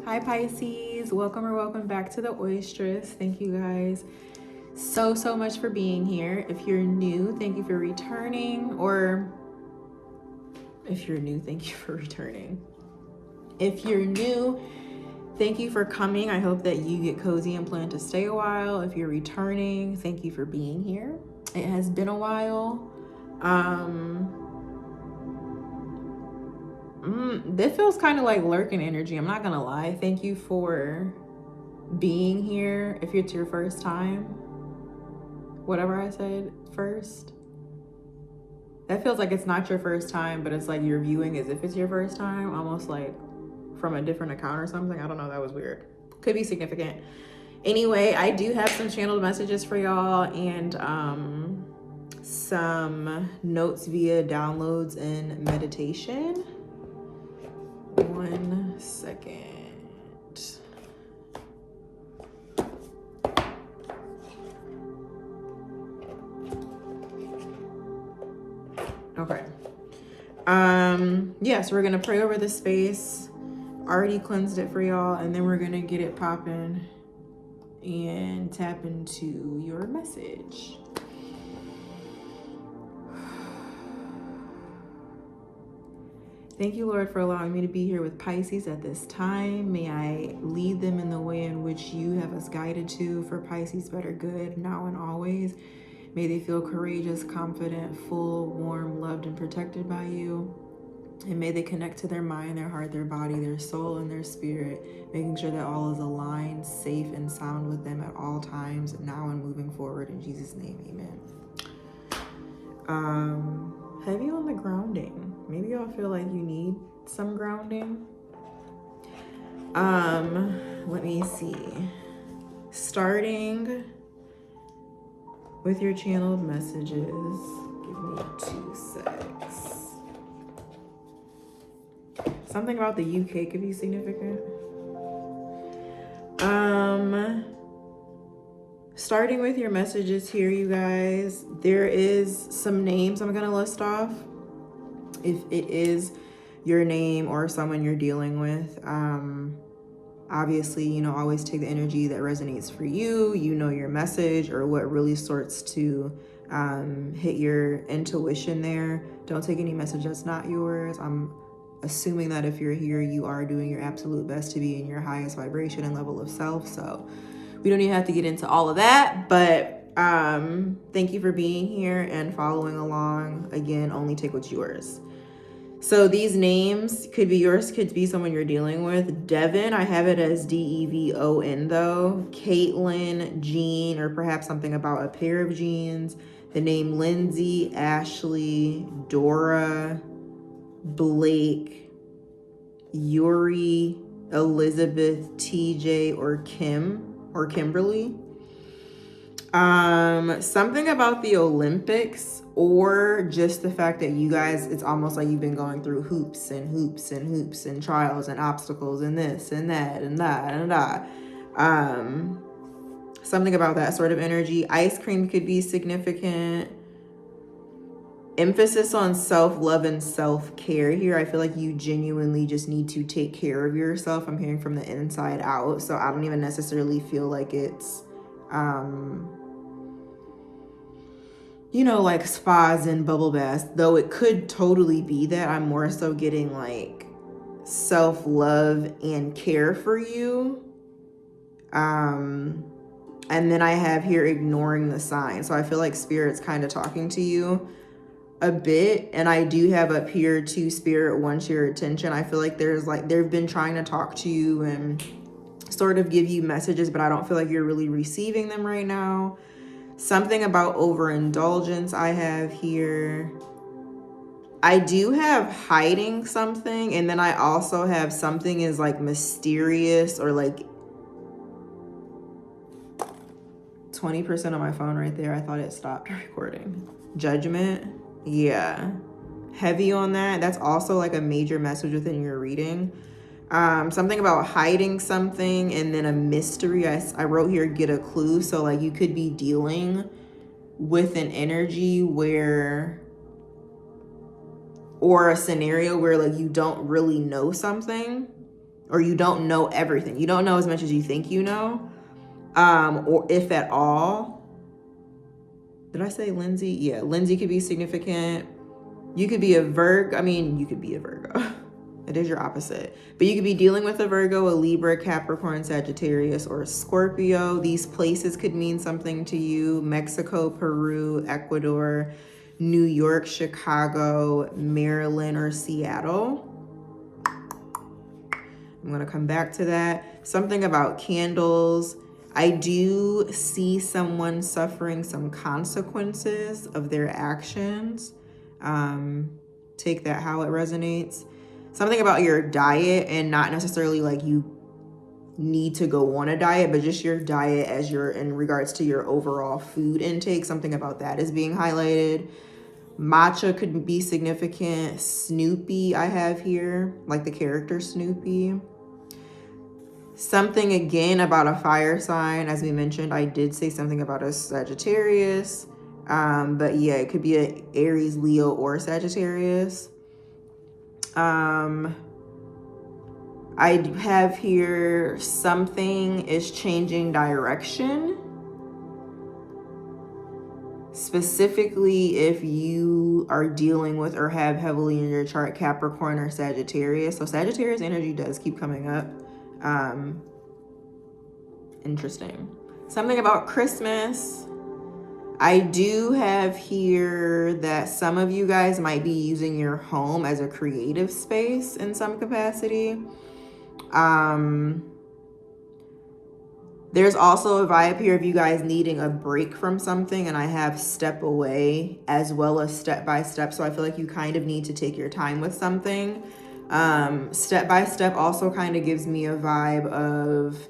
Hi Pisces, welcome or welcome back to the Oystress. Thank you guys so much for being here. If you're new, thank you for returning, or if you're new, thank you for returning. If you're new, thank you for coming. I hope that you get cozy and plan to stay a while. If you're returning, thank you for being here. It has been a while. This feels kind of like lurking energy. I'm not gonna lie. Thank you for being here. If it's your first time, whatever I said first, that feels like it's not your first time, but it's like you're viewing as if it's your first time, almost like from a different account or something. I don't know. That was weird. Could be significant. Anyway, I do have some channeled messages for y'all and some notes via downloads and meditation. 1 second. Okay. Yeah, so we're gonna pray over this space. Already cleansed it for y'all, and then we're gonna get it popping and tap into your message. Thank you, Lord, for allowing me to be here with Pisces at this time. May I lead them in the way in which you have us guided to for Pisces' better good, now and always. May they feel courageous, confident, full, warm, loved, and protected by you. And may they connect to their mind, their heart, their body, their soul, and their spirit, making sure that all is aligned, safe, and sound with them at all times, now and moving forward. In Jesus' name, amen. Heavy on the grounding. Maybe y'all feel like you need some grounding. Let me see. Starting with your channeled messages. Give me 2 secs. Something about the UK could be significant. Starting with your messages here, you guys, there is some names I'm gonna list off. If it is your name or someone you're dealing with, obviously, always take the energy that resonates for you, your message or what really starts to hit your intuition there. Don't take any message that's not yours. I'm assuming that if you're here, you are doing your absolute best to be in your highest vibration and level of self. So we don't even have to get into all of that, but thank you for being here and following along. Again, only take what's yours. So these names could be yours, could be someone you're dealing with. Devon, I have it as Devon though. Caitlin, Jean, or perhaps something about a pair of jeans. The name Lindsay, Ashley, Dora, Blake, Yuri, Elizabeth, TJ, or Kim, or Kimberly. Something about the Olympics, or just the fact that you guys, it's almost like you've been going through hoops and hoops and hoops and trials and obstacles and this and that and that and that. Something about that sort of energy. Ice cream could be significant. Emphasis on self-love and self-care here. I feel like you genuinely just need to take care of yourself. I'm hearing from the inside out. So I don't even necessarily feel like it's, like spas and bubble baths, though it could totally be that. I'm more so getting like self-love and care for you. And then I have here ignoring the sign. So I feel like Spirit's kind of talking to you a bit, and I do have up here too, Spirit wants your attention. I feel like they've been trying to talk to you and sort of give you messages, but I don't feel like you're really receiving them right now. Something about overindulgence I have here. I do have hiding something, and then I also have something is like mysterious, or like 20% on my phone right there. I thought it stopped recording. Judgment. Yeah. Heavy on that. That's also like a major message within your reading. Something about hiding something, and then a mystery. I wrote here, get a clue. So like you could be dealing with an energy where, or a scenario where like you don't really know something, or you don't know everything. You don't know as much as you think you know, or if at all. Did I say Lindsay? Yeah, Lindsay could be significant. You could be a Virgo. I mean, you could be a Virgo. It is your opposite. But you could be dealing with a Virgo, a Libra, Capricorn, Sagittarius, or a Scorpio. These places could mean something to you. Mexico, Peru, Ecuador, New York, Chicago, Maryland, or Seattle. I'm going to come back to that. Something about candles. I do see someone suffering some consequences of their actions. Take that how it resonates. Something about your diet, and not necessarily like you need to go on a diet, but just your diet as your, in regards to your overall food intake. Something about that is being highlighted. Matcha could be significant. Snoopy I have here, like the character Snoopy. Something again about a fire sign. As we mentioned, I did say something about a Sagittarius. But yeah, it could be a Aries, Leo, or Sagittarius. I have here something is changing direction. Specifically, if you are dealing with or have heavily in your chart Capricorn or Sagittarius. So Sagittarius energy does keep coming up. Interesting. Something about Christmas. I do have here that some of you guys might be using your home as a creative space in some capacity. There's also a vibe here of you guys needing a break from something, and I have step away as well as step by step. So I feel like you kind of need to take your time with something. Step by step also kind of gives me a vibe of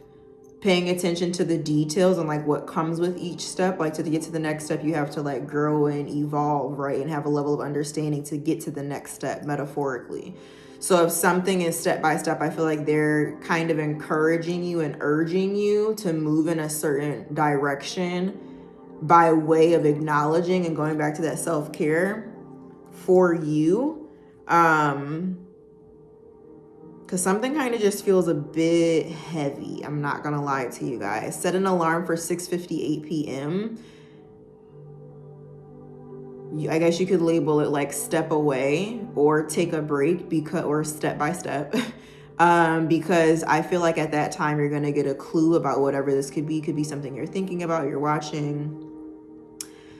paying attention to the details and like what comes with each step. Like to get to the next step, you have to like grow and evolve, right? And have a level of understanding to get to the next step metaphorically. So if something is step by step, I feel like they're kind of encouraging you and urging you to move in a certain direction by way of acknowledging and going back to that self-care for you. Because something kind of just feels a bit heavy. I'm not going to lie to you guys. Set an alarm for 6:58 p.m. I guess you could label it like step away or take a break, or step by step. Because I feel like at that time you're going to get a clue about whatever this could be. Could be something you're thinking about, you're watching,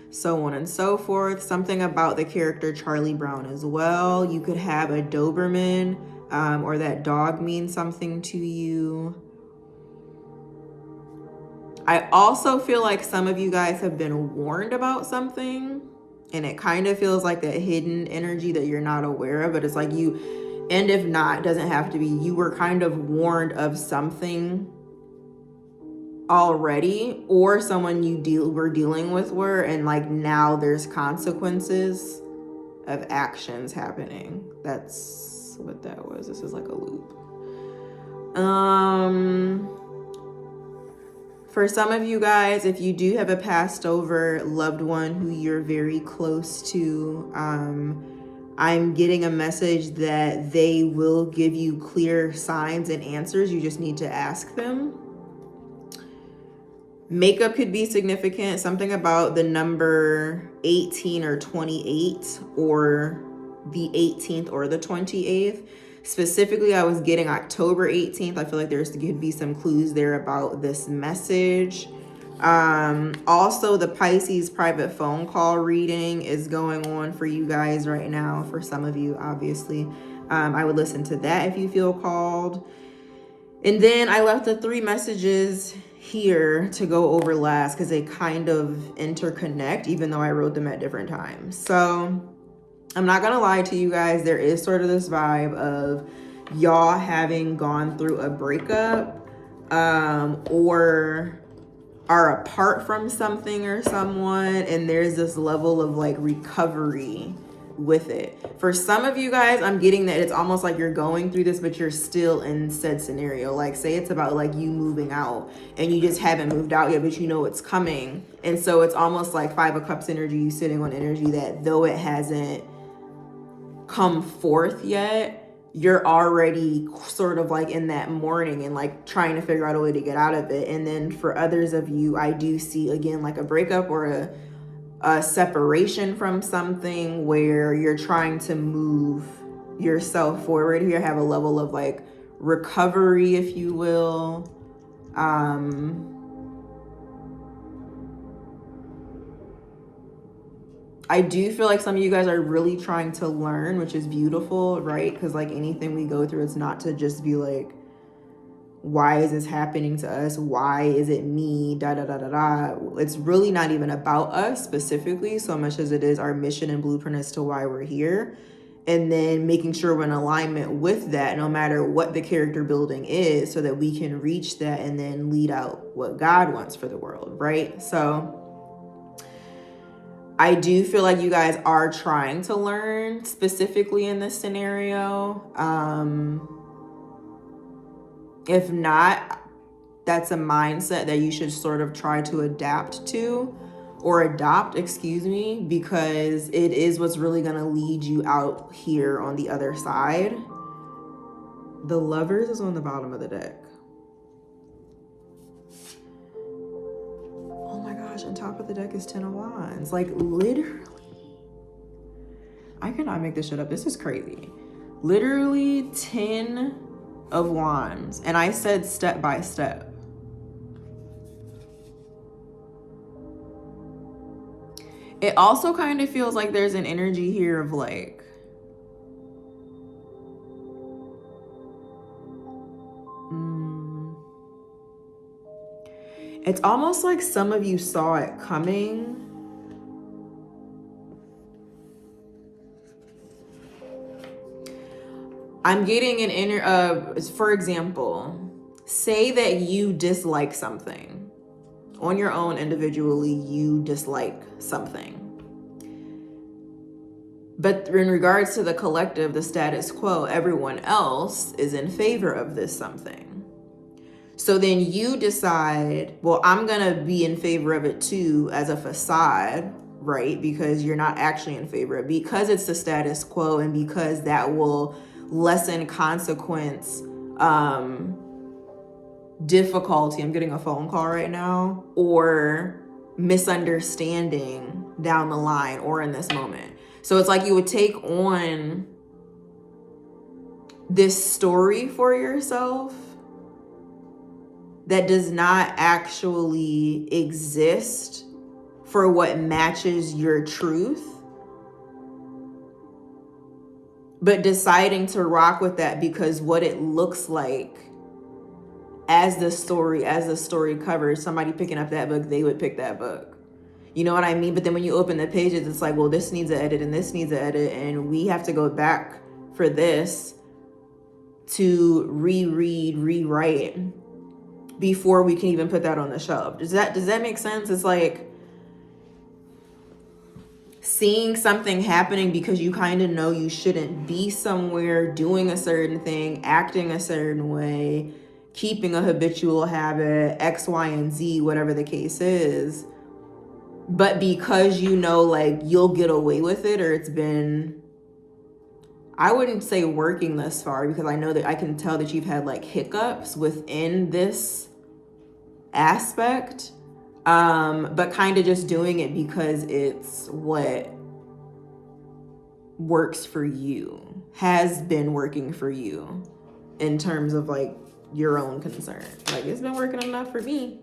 so on and so forth. Something about the character Charlie Brown as well. You could have a Doberman. Or that dog means something to you. I also feel like some of you guys have been warned about something, and it kind of feels like that hidden energy that you're not aware of, but it's like you, and if not, it doesn't have to be, you were kind of warned of something already, or someone you were dealing with were, and like now there's consequences of actions happening. That's what that was. This is like a loop. For some of you guys, if you do have a passed over loved one who you're very close to, I'm getting a message that they will give you clear signs and answers. You just need to ask them. Makeup could be significant. Something about the number 18 or 28, or the 18th or the 28th. Specifically, I was getting October 18th. I feel like there's could be some clues there about this message. Also, the Pisces private phone call reading is going on for you guys right now. For some of you, obviously. I would listen to that if you feel called. And then I left the 3 messages here to go over last because they kind of interconnect, even though I wrote them at different times. So I'm not gonna lie to you guys, there is sort of this vibe of y'all having gone through a breakup, or are apart from something or someone, and there's this level of like recovery with it. For some of you guys, I'm getting that it's almost like you're going through this, but you're still in said scenario. Like say it's about like you moving out and you just haven't moved out yet, but you know it's coming. And so it's almost like 5 of Cups energy, you sitting on energy that though it hasn't come forth yet, you're already sort of like in that mourning and like trying to figure out a way to get out of it. And then for others of you, I do see again like a breakup or a separation from something where you're trying to move yourself forward here, have a level of like recovery, if you will. I do feel like some of you guys are really trying to learn, which is beautiful, right? Because like anything we go through, it's not to just be like, why is this happening to us? Why is it me? Da da da da da. It's really not even about us specifically so much as it is our mission and blueprint as to why we're here. And then making sure we're in alignment with that no matter what the character building is, so that we can reach that and then lead out what God wants for the world, right? So I do feel like you guys are trying to learn specifically in this scenario. If not, that's a mindset that you should sort of try to adapt to, or adopt, excuse me, because it is what's really going to lead you out here on the other side. The Lovers is on the bottom of the deck. Oh my gosh, on top of the deck is 10 of Wands. Like literally, I cannot make this shit up. This is crazy. Literally 10 of Wands. And I said step by step. It also kind of feels like there's an energy here of like, it's almost like some of you saw it coming. I'm getting an inner, for example, say that you dislike something. On your own individually, you dislike something. But in regards to the collective, the status quo, everyone else is in favor of this something. So then you decide, well, I'm going to be in favor of it too as a facade, right? Because you're not actually in favor of it, because it's the status quo and because that will lessen consequence, difficulty. I'm getting a phone call right now, or misunderstanding down the line or in this moment. So it's like you would take on this story for yourself that does not actually exist for what matches your truth, but deciding to rock with that because what it looks like as the story covers, somebody picking up that book, they would pick that book. You know what I mean? But then when you open the pages, it's like, well, this needs an edit and this needs an edit, and we have to go back for this to reread, rewrite before we can even put that on the shelf. Does that make sense? It's like seeing something happening because you kind of know you shouldn't be somewhere, doing a certain thing, acting a certain way, keeping a habitual habit, X, Y, and Z, whatever the case is. But because you know, like, you'll get away with it, or it's been, I wouldn't say working thus far, because I know that I can tell that you've had like hiccups within this aspect, but kind of just doing it because it's what works for you, has been working for you in terms of like your own concern. Like, it's been working enough for me.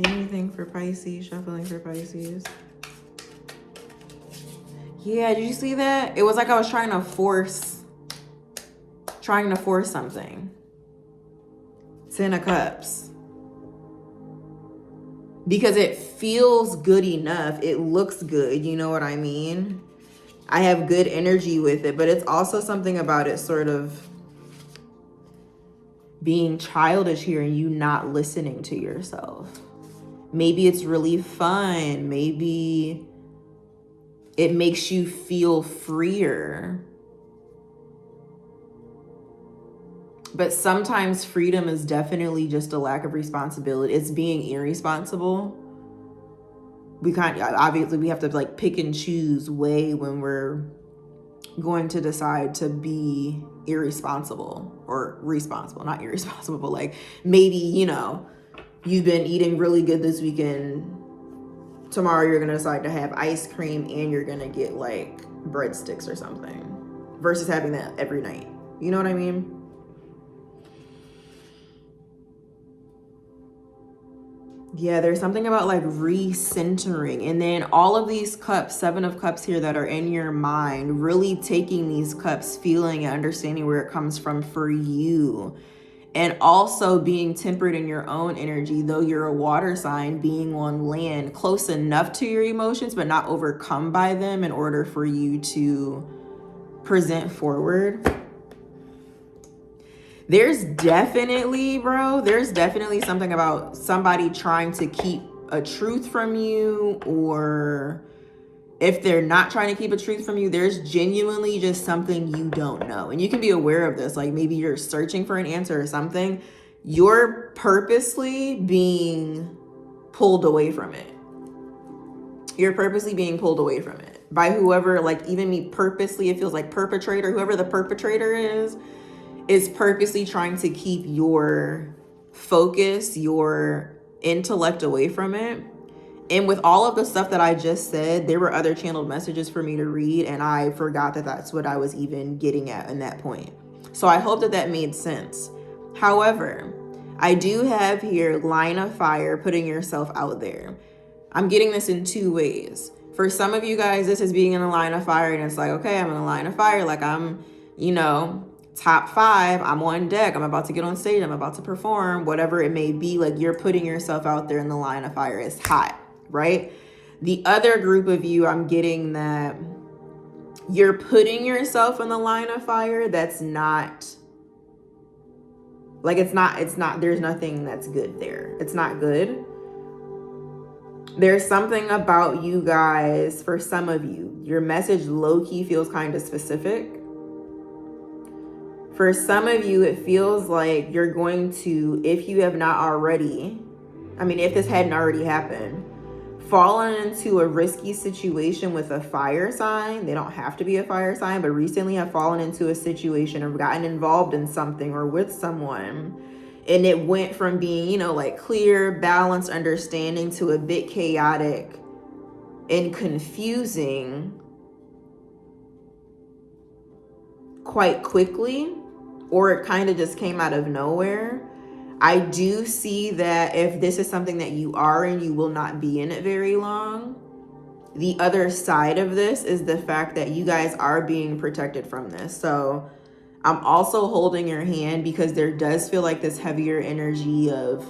Anything for Pisces, shuffling for Pisces. Yeah, did you see that? It was like I was trying to force something. 10 of Cups. Because it feels good enough. It looks good. You know what I mean? I have good energy with it, but it's also something about it sort of being childish here and you not listening to yourself. Maybe it's really fun. Maybe it makes you feel freer. But sometimes freedom is definitely just a lack of responsibility. It's being irresponsible. We obviously we have to like pick and choose way when we're going to decide to be irresponsible or responsible, not irresponsible, but like maybe, you know, you've been eating really good this weekend. Tomorrow you're going to decide to have ice cream and you're going to get like breadsticks or something versus having that every night. You know what I mean? Yeah, there's something about like recentering. And then all of these cups, 7 of cups here that are in your mind, really taking these cups, feeling and understanding where it comes from for you. And also being tempered in your own energy, though you're a water sign, being on land, close enough to your emotions, but not overcome by them in order for you to present forward. There's definitely, bro, there's definitely something about somebody trying to keep a truth from you, or if they're not trying to keep a truth from you, there's genuinely just something you don't know. And you can be aware of this. Like maybe you're searching for an answer or something. You're purposely being pulled away from it. You're purposely being pulled away from it by whoever, like even me purposely, it feels like perpetrator, whoever the perpetrator is purposely trying to keep your focus, your intellect away from it. And with all of the stuff that I just said, there were other channeled messages for me to read, and I forgot that that's what I was even getting at in that point. So I hope that that made sense. However, I do have here line of fire, putting yourself out there. I'm getting this in 2 ways. For some of you guys, this is being in a line of fire, and it's like, okay, I'm in a line of fire. Like I'm, you know, top 5, I'm on deck, I'm about to get on stage, I'm about to perform, whatever it may be. Like you're putting yourself out there in the line of fire. It's hot, right? The other group of you, I'm getting that you're putting yourself in the line of fire that's not, like it's not, there's nothing that's good there. It's not good. There's something about you guys, for some of you, your message low-key feels kind of specific. For some of you, it feels like you're going to, if you have not already, I mean, if this hadn't already happened, fallen into a risky situation with a fire sign. They don't have to be a fire sign, but recently have fallen into a situation or gotten involved in something or with someone. And it went from being, you know, like clear, balanced understanding to a bit chaotic and confusing quite quickly, or it kind of just came out of nowhere. I do see that if this is something that you are in, you will not be in it very long. The other side of this is the fact that you guys are being protected from this. So I'm also holding your hand because there does feel like this heavier energy of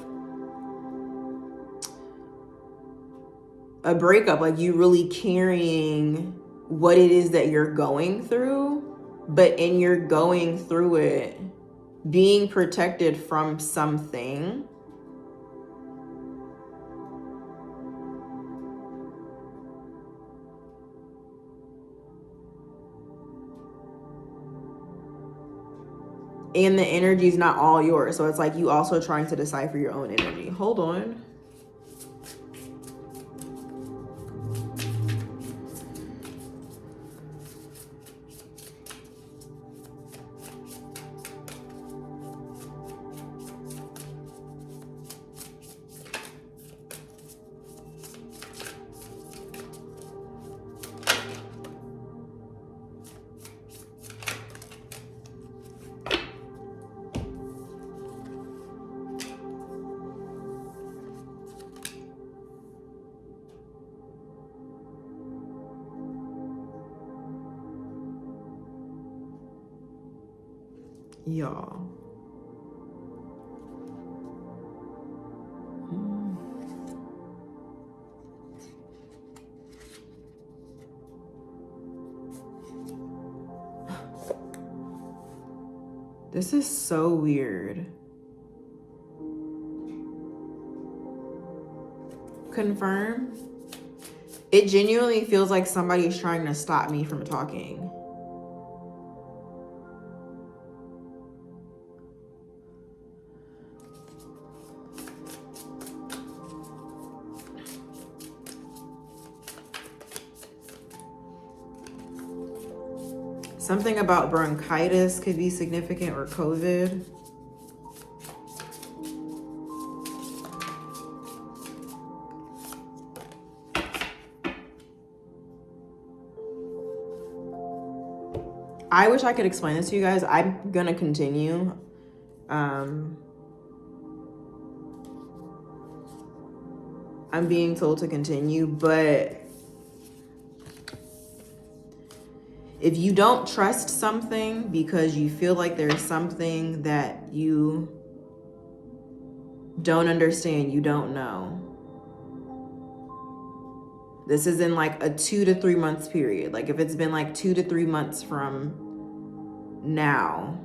a breakup, like you really carrying what it is that you're going through, but in your going through it, being protected from something. And the energy is not all yours. So it's like you also trying to decipher your own energy. Hold on. Y'all. This is so weird. Confirm. It genuinely feels like somebody's trying to stop me from talking. Something about bronchitis could be significant, or COVID. I wish I could explain this to you guys. I'm gonna continue. I'm being told to continue, but if you don't trust something because you feel like there's something that you don't understand, you don't know. This is in like a 2 to 3 months period. Like if it's been like 2 to 3 months from now,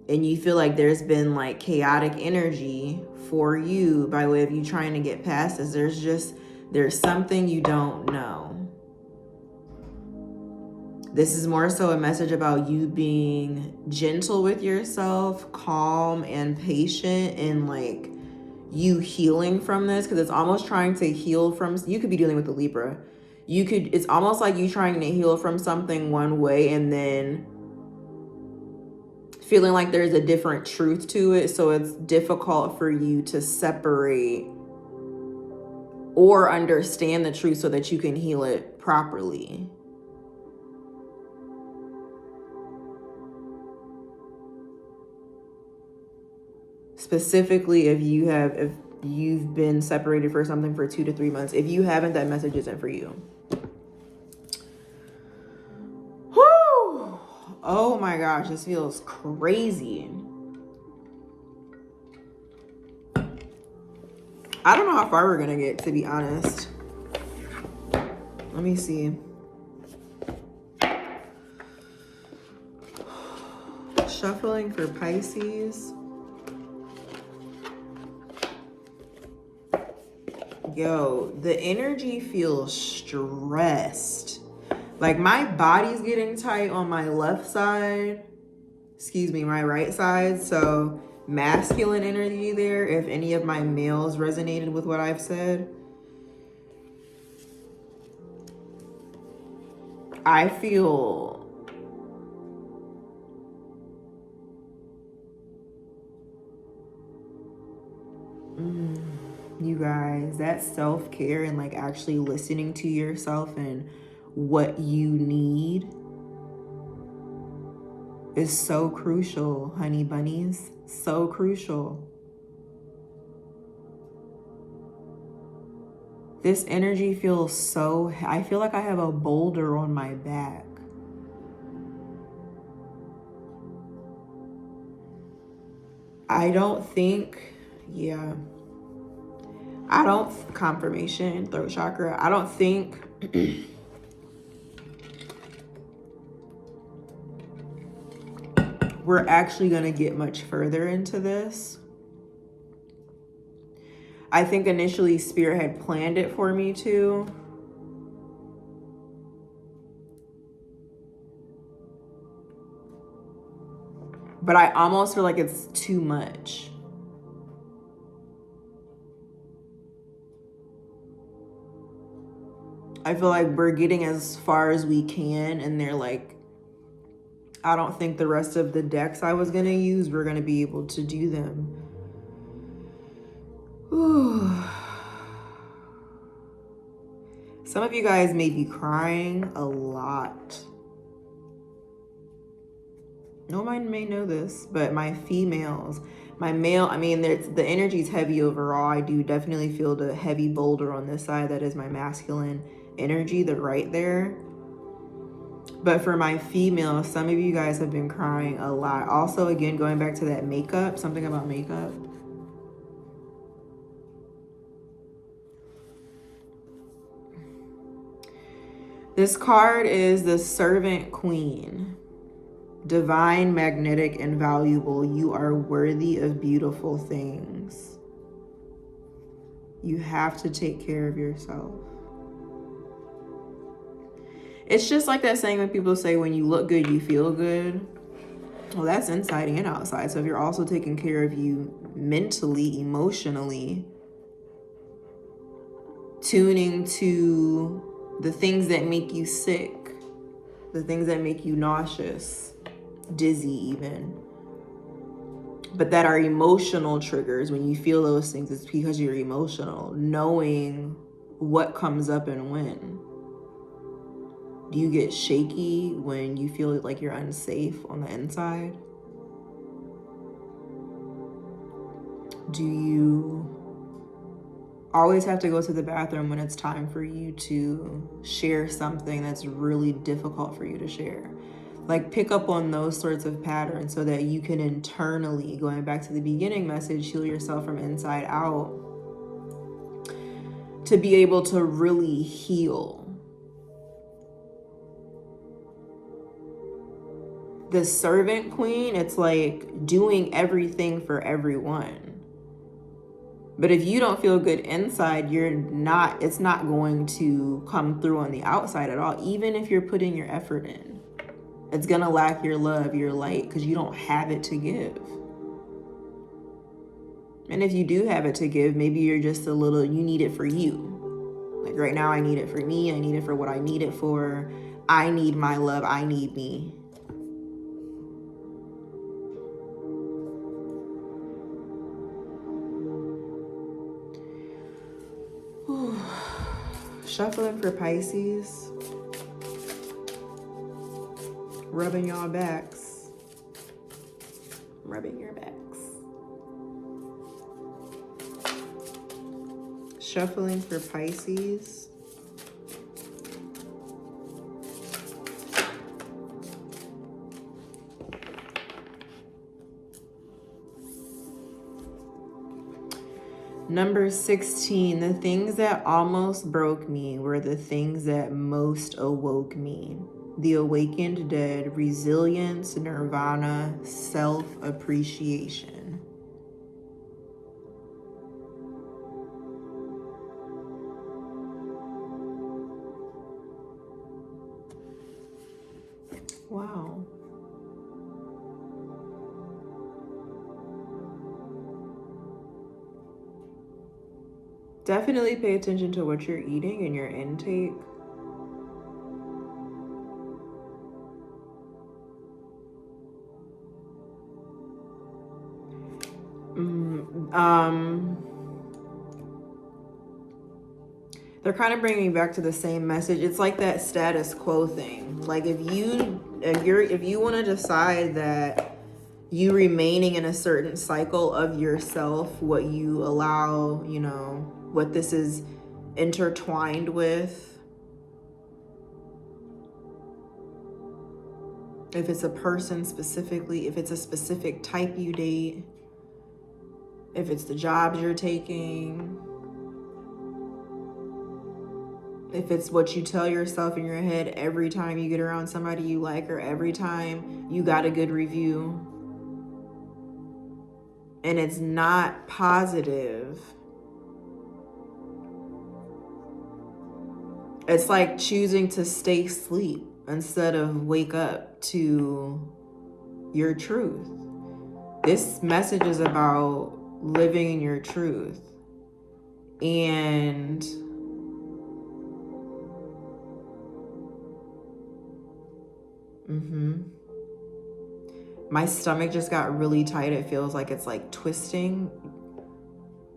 and you feel like there's been like chaotic energy for you by way of you trying to get past this, there's something you don't know. This is more so a message about you being gentle with yourself, calm and patient, and like you healing from this, because it's almost trying to heal from, you could be dealing with the Libra. It's almost like you trying to heal from something one way and then feeling like there's a different truth to it. So it's difficult for you to separate or understand the truth so that you can heal it properly. Specifically, if you've been separated for something for 2 to 3 months. If you haven't, that message isn't for you. Whew! Oh my gosh, this feels crazy. I don't know how far we're gonna get, to be honest. Let me see. Shuffling for Pisces. Yo, the energy feels stressed. Like my body's getting tight on my left side. Excuse me, my right side. So masculine energy there, if any of my males resonated with what I've said. I feel you guys, that self-care and like actually listening to yourself and what you need is so crucial, honey bunnies. So crucial. This energy feels so, I feel like I have a boulder on my back. I don't think, confirmation, throat chakra. I don't think we're actually going to get much further into this. I think initially Spirit had planned it for me to. But I almost feel like it's too much. I feel like we're getting as far as we can, and they're like, I don't think the rest of the decks I was going to use, we're going to be able to do them. Ooh. Some of you guys may be crying a lot. No one may know this, but my females, my male, I mean, the energy is heavy overall. I do definitely feel the heavy boulder on this side. That is my masculine energy, the right there. But for my female, some of you guys have been crying a lot. Also, again, going back to that makeup, something about makeup. This card is the Servant Queen. Divine, magnetic, and valuable. You are worthy of beautiful things. You have to take care of yourself. It's just like that saying when people say, when you look good, you feel good. Well, that's inside and outside. So if you're also taking care of you mentally, emotionally, tuning to the things that make you sick, the things that make you nauseous, dizzy even, but that are emotional triggers. When you feel those things, it's because you're emotional. Knowing what comes up and when. Do you get shaky when you feel like you're unsafe on the inside? Do you always have to go to the bathroom when it's time for you to share something that's really difficult for you to share? Like, pick up on those sorts of patterns so that you can internally, going back to the beginning message, heal yourself from inside out, to be able to really heal. The servant queen, it's like doing everything for everyone. But if you don't feel good inside, it's not going to come through on the outside at all, even if you're putting your effort in. It's gonna lack your love, your light, because you don't have it to give. And if you do have it to give, maybe you're just you need it for you. Like right now, I need it for me. I need it for what I need it for. I need my love. I need me. Shuffling for Pisces. Rubbing y'all backs. Rubbing your backs. Shuffling for Pisces. Number 16, the things that almost broke me were the things that most awoke me. The awakened dead, resilience, nirvana, self-appreciation. Wow. Definitely pay attention to what you're eating and your intake. They're kind of bringing me back to the same message. It's like that status quo thing. Like if you want to decide that you remaining in a certain cycle of yourself, what you allow, what this is intertwined with. If it's a person specifically, if it's a specific type you date, if it's the jobs you're taking, if it's what you tell yourself in your head every time you get around somebody you like, or every time you got a good review, and it's not positive, it's like choosing to stay asleep instead of wake up to your truth. This message is about living in your truth. And my stomach just got really tight. It feels like it's like twisting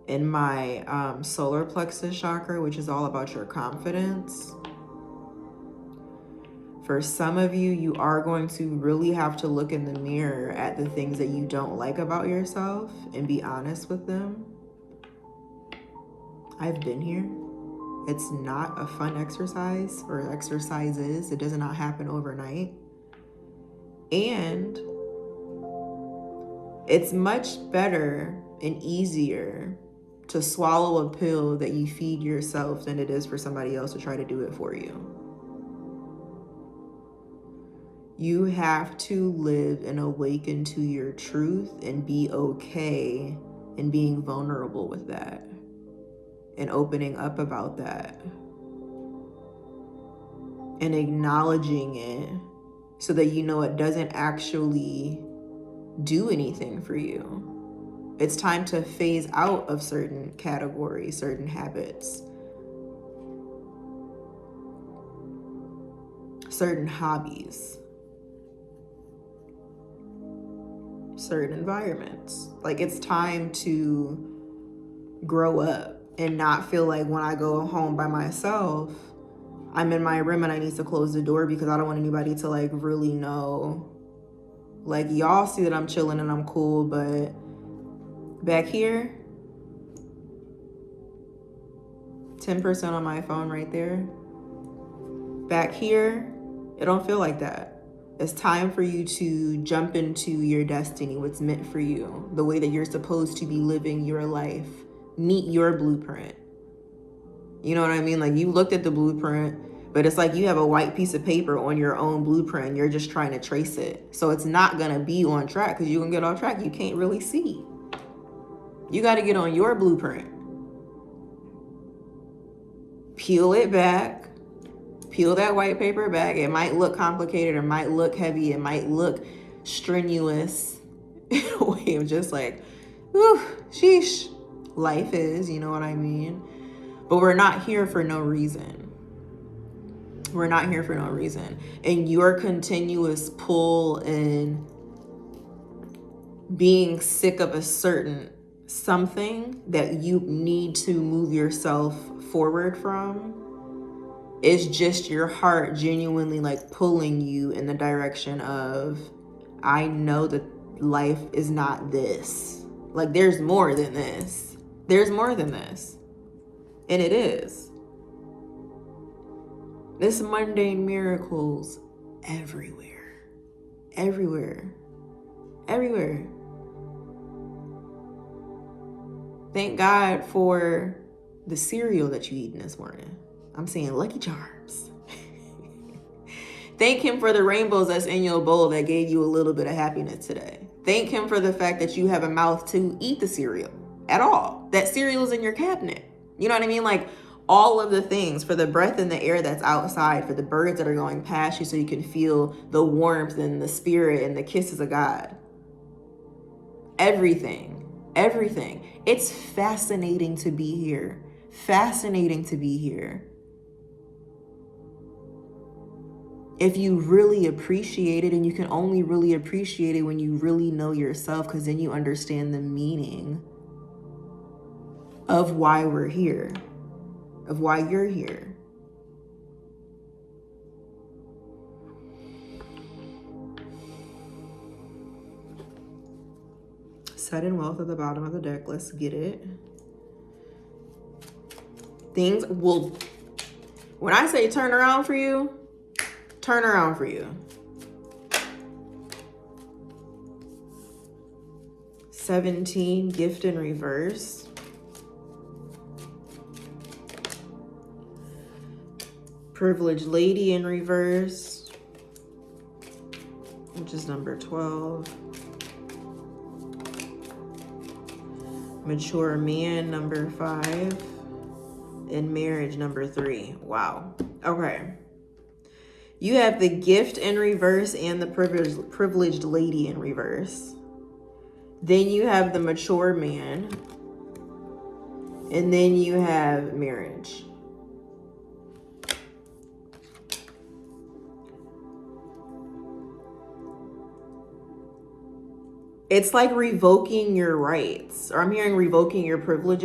in my solar plexus chakra, which is all about your confidence. For some of you, you are going to really have to look in the mirror at the things that you don't like about yourself and be honest with them. I've been here. It's not a fun exercise, or exercises. It does not happen overnight. And it's much better and easier to swallow a pill that you feed yourself than it is for somebody else to try to do it for you. You have to live and awaken to your truth and be okay in being vulnerable with that and opening up about that and acknowledging it so that you know it doesn't actually do anything for you. It's time to phase out of certain categories, certain habits. certain hobbies, certain environments. Like, it's time to grow up and not feel like when I go home by myself, I'm in my room and I need to close the door because I don't want anybody to like really know. Like, y'all see that I'm chilling and I'm cool, but back here, 10% on my phone right there. Back here, it don't feel like that. It's time for you to jump into your destiny, what's meant for you, the way that you're supposed to be living your life. Meet your blueprint. You know what I mean? Like, you looked at the blueprint, but it's like you have a white piece of paper on your own blueprint. You're just trying to trace it. So it's not going to be on track because you can get off track. You can't really see. You got to get on your blueprint. Peel it back. Peel that white paper back. It might look complicated. It might look heavy. It might look strenuous in a way of just like, whew, sheesh. Life is, you know what I mean? But we're not here for no reason. We're not here for no reason. And your continuous pull in being sick of a certain something that you need to move yourself forward from is just your heart genuinely like pulling you in the direction of, I know that life is not this. Like, there's more than this. There's more than this. And it is. There's mundane miracles everywhere. Everywhere. Everywhere. Thank God for the cereal that you eaten this morning. I'm saying Lucky Charms. Thank him for the rainbows that's in your bowl that gave you a little bit of happiness today. Thank him for the fact that you have a mouth to eat the cereal at all. That cereal is in your cabinet. You know what I mean? Like, all of the things, for the breath in the air that's outside, for the birds that are going past you so you can feel the warmth and the spirit and the kisses of God. Everything. Everything. It's fascinating to be here. Fascinating to be here. If you really appreciate it, and you can only really appreciate it when you really know yourself, because then you understand the meaning of why we're here, of why you're here. Sudden wealth at the bottom of the deck. Let's get it. Things will, when I say turn around for you, turn around for you. 17, gift in reverse. Privileged lady in reverse, which is number 12. Mature man, number 5. And marriage, number 3. Wow. Okay. You have the gift in reverse and the privileged lady in reverse. Then you have the mature man. And then you have marriage. It's like revoking your rights, or I'm hearing revoking your privileges.